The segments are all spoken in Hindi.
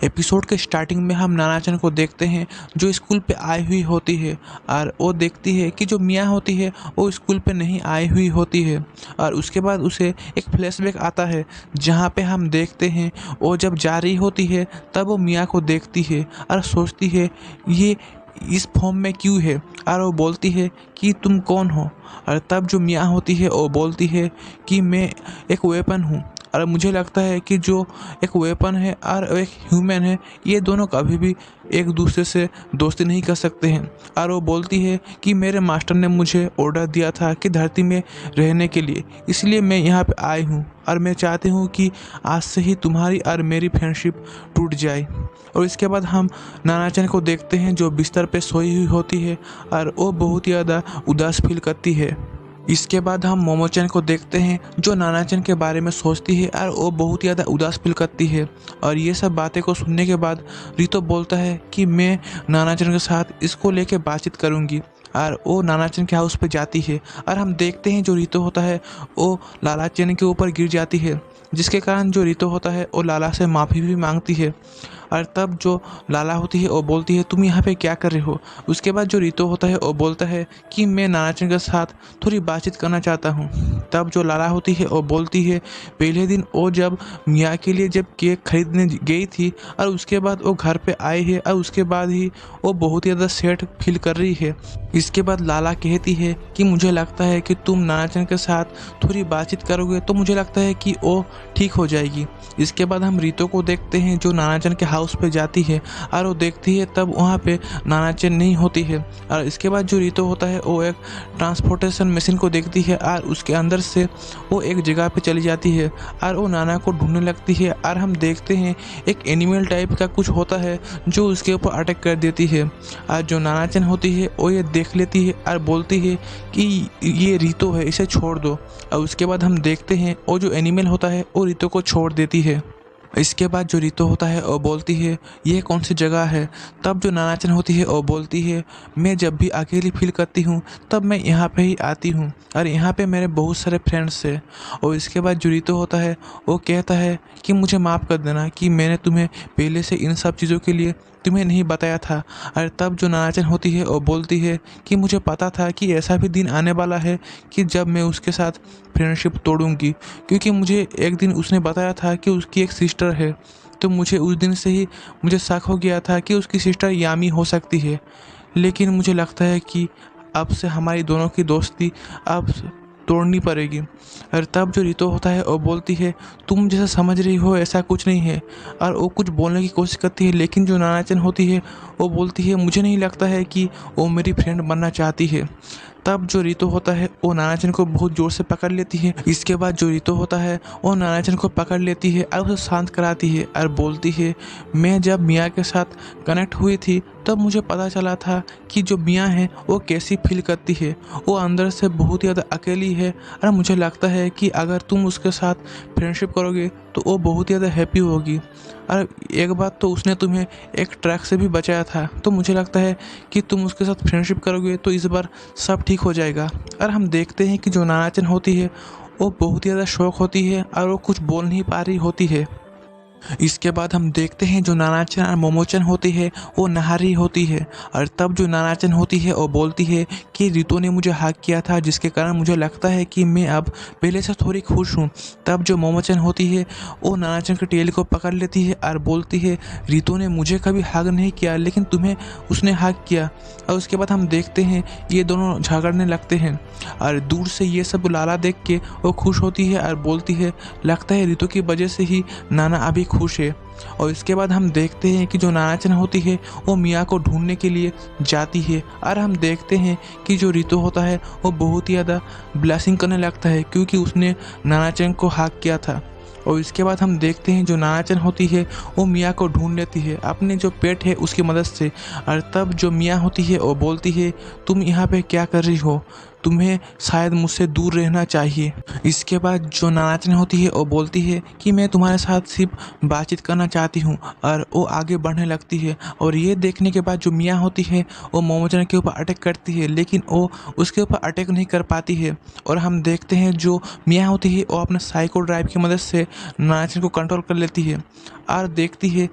एपिसोड के स्टार्टिंग में हम नानाचन को देखते हैं जो स्कूल पे आई हुई होती है और वो देखती है कि जो मियाँ होती है वो स्कूल पे नहीं आई हुई होती है। और उसके बाद उसे एक फ्लैशबैक आता है जहाँ पे हम देखते हैं वो जब जा रही होती है तब वो मियाँ को देखती है और सोचती है ये इस फॉर्म में क्यों है, और वो बोलती है कि तुम कौन हो। और तब जो मियाँ होती है वो बोलती है कि मैं एक वेपन हूँ। और मुझे लगता है कि जो एक वेपन है और एक ह्यूमन है ये दोनों कभी भी एक दूसरे से दोस्ती नहीं कर सकते हैं। और वो बोलती है कि मेरे मास्टर ने मुझे ऑर्डर दिया था कि धरती में रहने के लिए, इसलिए मैं यहाँ पे आई हूँ और मैं चाहती हूँ कि आज से ही तुम्हारी और मेरी फ्रेंडशिप टूट जाए। और इसके बाद हम नानाचन को देखते हैं जो बिस्तर पे सोई हुई होती है और वो बहुत ही ज़्यादा उदास फील करती है। इसके बाद हम मोमोचन को देखते हैं जो नानाचन के बारे में सोचती है और वो बहुत ज़्यादा उदास फील करती है। और ये सब बातें को सुनने के बाद रितो बोलता है कि मैं नानाचन के साथ इसको लेके बातचीत करूँगी। और वो नानाचन के हाउस पे जाती है और हम देखते हैं जो रितो होता है वो लालाचन के ऊपर गिर जाती है, जिसके कारण जो रितो होता है वो लाला से माफ़ी भी मांगती है। और तब जो लाला होती है वो बोलती है तुम यहाँ पे क्या कर रहे हो। उसके बाद जो रितो होता है वो बोलता है कि मैं नानाचन के साथ थोड़ी बातचीत करना चाहता हूँ। तब जो लाला होती है वो बोलती है पहले दिन वो जब मियाँ के लिए जब केक खरीदने गई थी और उसके बाद वो घर पे आई है और उसके बाद ही वो बहुत ही ज़्यादा सैड फील कर रही है। इसके बाद लाला कहती है कि मुझे लगता है कि तुम नानाचन के साथ थोड़ी बातचीत करोगे तो मुझे लगता है कि वो ठीक हो जाएगी। इसके बाद हम रितो को देखते हैं जो नानाचन के हाउस पे जाती है और वो देखती है तब वहाँ पे नानाचन नहीं होती है। और इसके बाद जो रितो होता है वो एक ट्रांसपोर्टेशन मशीन को देखती है और उसके अंदर से वो एक जगह पे चली जाती है और वो नाना को ढूंढने लगती है। और हम देखते हैं एक एनिमल टाइप का कुछ होता है जो उसके ऊपर अटैक कर देती है। और जो नानाचन होती है वो ये देख लेती है और बोलती है कि ये रितो है, इसे छोड़ दो। और उसके बाद हम देखते हैं वो जो एनिमल होता है वो रितो को छोड़ देती है। इसके बाद जो रितो होता है वो बोलती है ये कौन सी जगह है। तब जो नानाचन होती है वो बोलती है मैं जब भी अकेली फील करती हूँ तब मैं यहाँ पे ही आती हूँ और यहाँ पे मेरे बहुत सारे फ्रेंड्स हैं। और इसके बाद जो रितो होता है वो कहता है कि मुझे माफ़ कर देना कि मैंने तुम्हें पहले से इन सब चीज़ों के लिए तुम्हें नहीं बताया था। और तब जो नानाचन होती है वो बोलती है कि मुझे पता था कि ऐसा भी दिन आने वाला है कि जब मैं उसके साथ फ्रेंडशिप तोड़ूंगी, क्योंकि मुझे एक दिन उसने बताया था कि उसकी एक सिस्टर है। तो मुझे उस दिन से ही मुझे शक हो गया था कि उसकी सिस्टर यामी हो सकती है। लेकिन मुझे लगता है कि अब से हमारी दोनों की दोस्ती अब तोड़नी पड़ेगी। और तब जो रितो होता है वो बोलती है तुम जैसा समझ रही हो ऐसा कुछ नहीं है। और वो कुछ बोलने की कोशिश करती है लेकिन जो नानाचन होती है वो बोलती है मुझे नहीं लगता है कि वो मेरी फ्रेंड बनना चाहती है। तब जो रितो होता है वो नानाचन को बहुत ज़ोर से पकड़ लेती है। इसके बाद जो रितो होता है वो नानाचन को पकड़ लेती है और उसे शांत कराती है और बोलती है मैं जब मियाँ के साथ कनेक्ट हुई थी तब मुझे पता चला था कि जो मियाँ है वो कैसी फील करती है। वो अंदर से बहुत ज़्यादा अकेली है और मुझे लगता है कि अगर तुम उसके साथ फ्रेंडशिप करोगे तो वो बहुत ज़्यादा हैप्पी होगी। और एक बात तो उसने तुम्हें एक ट्रैक से भी बचाया था, तो मुझे लगता है कि तुम उसके साथ फ्रेंडशिप करोगे तो इस बार सब ठीक हो जाएगा। और हम देखते हैं कि जो नानाचन होती है वो बहुत ज़्यादा शौक होती है और वो कुछ बोल नहीं पा रही होती है। इसके बाद हम देखते हैं जो नानाचन और मोमोचन होती है वो नहा रही होती है। और तब जो नानाचन होती है वो बोलती है कि रितो ने मुझे हक किया था जिसके कारण मुझे लगता है कि मैं अब पहले से थोड़ी खुश हूँ। तब जो मोमोचन होती है वो नानाचन के टेल को पकड़ लेती है और बोलती है रितो ने मुझे कभी हक नहीं किया लेकिन तुम्हें उसने हक किया। और उसके बाद हम देखते हैं ये दोनों झगड़ने लगते हैं और दूर से ये सब लाला देख के वो खुश होती है और बोलती है लगता है रितो की वजह से ही नाना अभी खुश है। और इसके बाद हम देखते हैं कि जो नानाचन होती है वो मियाँ को ढूंढने के लिए जाती है और हम देखते हैं कि जो रितो होता है वो बहुत ही ज़्यादा ब्लेसिंग करने लगता है क्योंकि उसने नानाचन को हक किया था। और इसके बाद हम देखते हैं जो नानाचन होती है वो मियाँ को ढूंढ लेती है अपने जो पेट है उसकी मदद से। और तब जो मियाँ होती है वो बोलती है तुम यहाँ पे क्या कर रही हो, तुम्हें शायद मुझसे दूर रहना चाहिए। इसके बाद जो नानाचन होती है वो बोलती है कि मैं तुम्हारे साथ सिर्फ बातचीत करना चाहती हूँ। और वो आगे बढ़ने लगती है और ये देखने के बाद जो मियाँ होती है वो मोमोचन के ऊपर अटैक करती है लेकिन वो उसके ऊपर अटैक नहीं कर पाती है। और हम देखते हैं जो मियाँ होती है वो अपने साइको ड्राइव की मदद से नानाचन को कंट्रोल कर लेती है और देखती है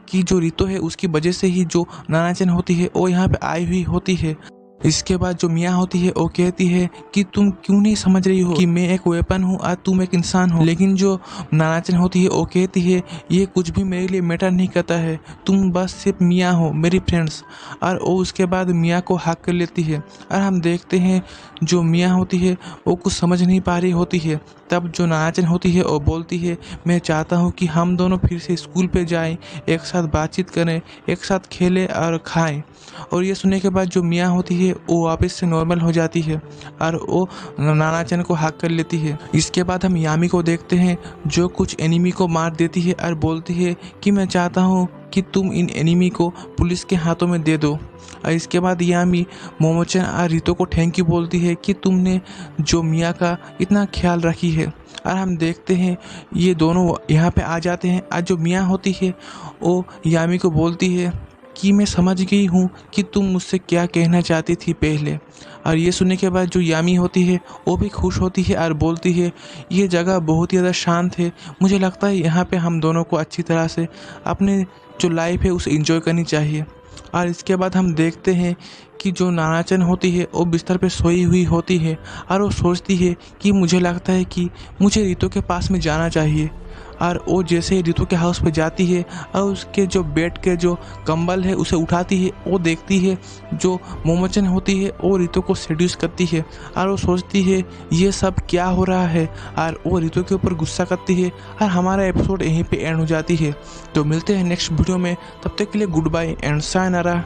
कि जो रितो है उसकी वजह से ही जो नानाचन होती है वो यहाँ पे आई हुई होती है। इसके बाद जो मियाँ होती है वो कहती है कि तुम क्यों नहीं समझ रही हो कि मैं एक वेपन हूँ और तुम एक इंसान हो। लेकिन जो नानाचन होती है वो कहती है ये कुछ भी मेरे लिए मैटर नहीं करता है, तुम बस सिर्फ मियाँ हो, मेरी फ्रेंड्स। और वो उसके बाद मियाँ को हक कर लेती है और हम देखते हैं जो मियाँ होती है वो कुछ समझ नहीं पा रही होती है। तब जो नानाचन होती है वो बोलती है मैं चाहता हूँ कि हम दोनों फिर से स्कूल पे जाएं, एक साथ बातचीत करें, एक साथ खेलें और खाएं। और ये सुनने के बाद जो मियाँ होती है वो वापस से नॉर्मल हो जाती है और वो नानाचन को हक कर लेती है। इसके बाद हम यामी को देखते हैं जो कुछ एनिमी को मार देती है और बोलती है कि मैं चाहता हूँ कि तुम इन एनिमी को पुलिस के हाथों में दे दो। और इसके बाद यामी मोमोचन और रितो को थैंक यू बोलती है कि तुमने जो मियाँ का इतना ख्याल रखी है। और हम देखते हैं ये दोनों यहाँ पे आ जाते हैं और जो मियाँ होती है वो यामी को बोलती है कि मैं समझ गई हूँ कि तुम मुझसे क्या कहना चाहती थी पहले। और ये सुनने के बाद जो यामी होती है वो भी खुश होती है और बोलती है ये जगह बहुत ही ज़्यादा शांत है, मुझे लगता है यहाँ पे हम दोनों को अच्छी तरह से अपने जो लाइफ है उसे एंजॉय करनी चाहिए। और इसके बाद हम देखते हैं कि जो नानाचन होती है वो बिस्तर पे सोई हुई होती है और वो सोचती है कि मुझे लगता है कि मुझे रितो के पास में जाना चाहिए। और वो जैसे ही रितो के हाउस पे जाती है और उसके जो बेड के जो कंबल है उसे उठाती है, वो देखती है जो मोमोचन होती है वो रितो को सेड्यूस करती है और वो सोचती है ये सब क्या हो रहा है और वो रितो के ऊपर गुस्सा करती है। और हमारा एपिसोड यहीं पे एंड हो जाती है। तो मिलते हैं नेक्स्ट वीडियो में, तब तक के लिए गुड बाय एंड सायनारा।